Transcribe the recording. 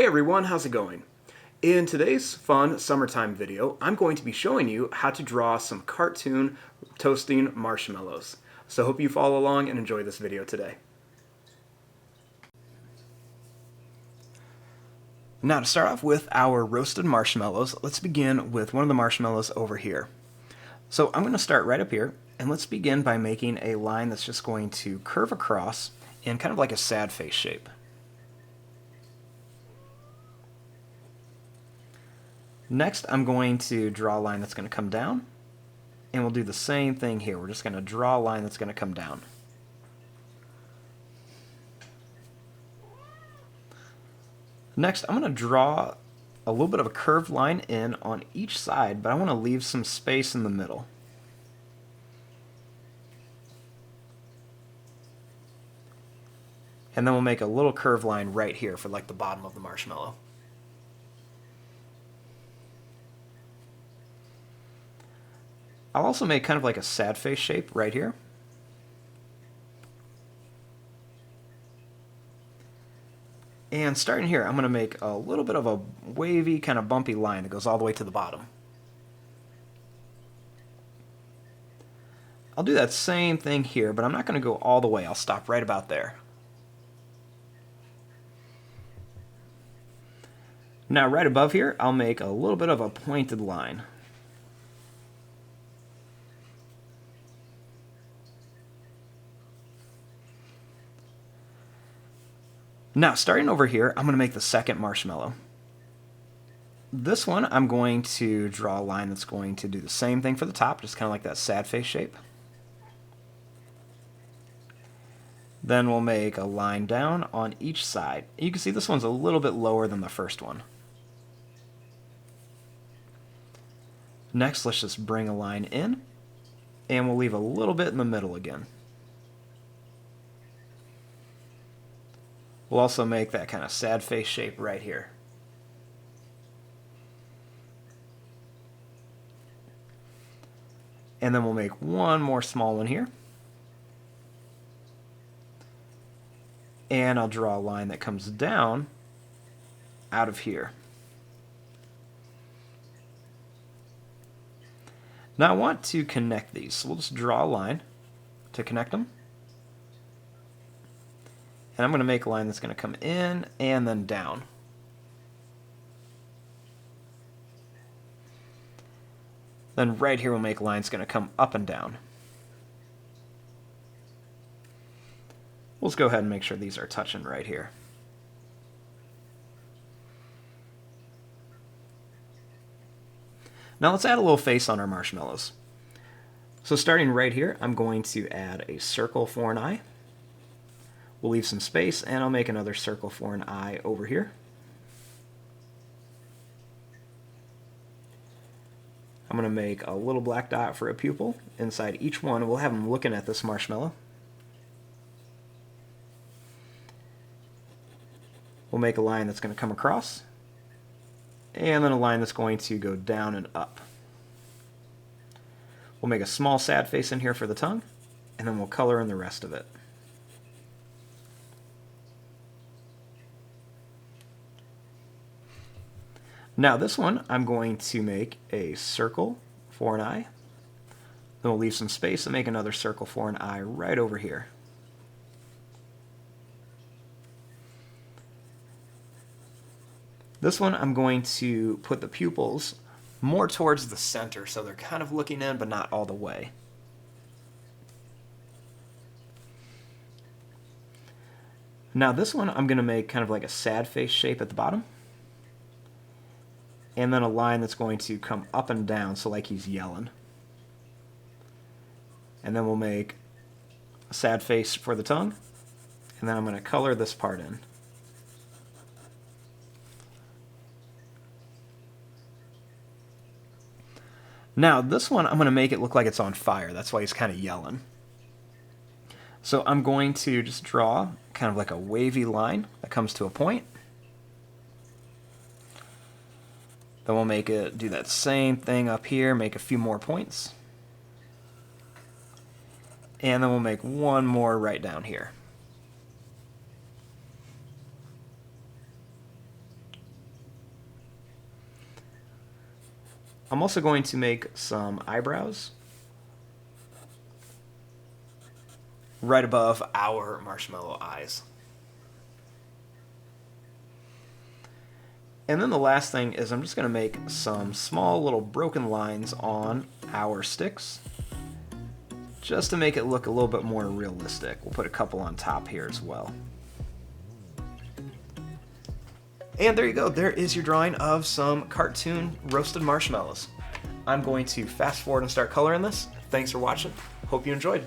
Hey everyone, how's it going? In today's fun summertime video, I'm going to be showing you how to draw some cartoon toasting marshmallows. So hope you follow along and enjoy this video today. Now to start off with our roasted marshmallows, let's begin with one of the marshmallows over here. So I'm going to start right up here, and let's begin by making a line that's just going to curve across in kind of like a sad face shape. Next, I'm going to draw a line that's going to come down, and we'll do the same thing here. We're just going to draw a line that's going to come down. Next, I'm going to draw a little bit of a curved line in on each side, but I want to leave some space in the middle. And then we'll make a little curved line right here for like the bottom of the marshmallow. I'll also make kind of like a sad face shape right here. And starting here, I'm going to make a little bit of a wavy, kind of bumpy line that goes all the way to the bottom. I'll do that same thing here, but I'm not going to go all the way. I'll stop right about there. Now right above here, I'll make a little bit of a pointed line. Now, starting over here, I'm going to make the second marshmallow. This one, I'm going to draw a line that's going to do the same thing for the top, just kind of like that sad face shape. Then we'll make a line down on each side. You can see this one's a little bit lower than the first one. Next, let's just bring a line in, and we'll leave a little bit in the middle again. We'll also make that kind of sad face shape right here. And then we'll make one more small one here. And I'll draw a line that comes down out of here. Now I want to connect these, so we'll just draw a line to connect them. And I'm going to make a line that's going to come in and then down. Then right here we'll make a line that's going to come up and down. We'll just go ahead and make sure these are touching right here. Now let's add a little face on our marshmallows. So starting right here, I'm going to add a circle for an eye. We'll leave some space, and I'll make another circle for an eye over here. I'm going to make a little black dot for a pupil inside each one. We'll have them looking at this marshmallow. We'll make a line that's going to come across, and then a line that's going to go down and up. We'll make a small sad face in here for the tongue, and then we'll color in the rest of it. Now this one, I'm going to make a circle for an eye. Then we'll leave some space and make another circle for an eye right over here. This one, I'm going to put the pupils more towards the center, so they're kind of looking in, but not all the way. Now this one, I'm going to make kind of like a sad face shape at the bottom. And then a line that's going to come up and down, so like he's yelling. And then we'll make a sad face for the tongue, and then I'm going to color this part in. Now this one, I'm going to make it look like it's on fire. That's why he's kind of yelling. So I'm going to just draw kind of like a wavy line that comes to a point. Then we'll make it do that same thing up here, make a few more points. And then we'll make one more right down here. I'm also going to make some eyebrows right above our marshmallow eyes. And then the last thing is I'm just going to make some small little broken lines on our sticks just to make it look a little bit more realistic. We'll put a couple on top here as well. And there you go, there is your drawing of some cartoon roasted marshmallows. I'm going to fast forward and start coloring this. Thanks for watching. Hope you enjoyed.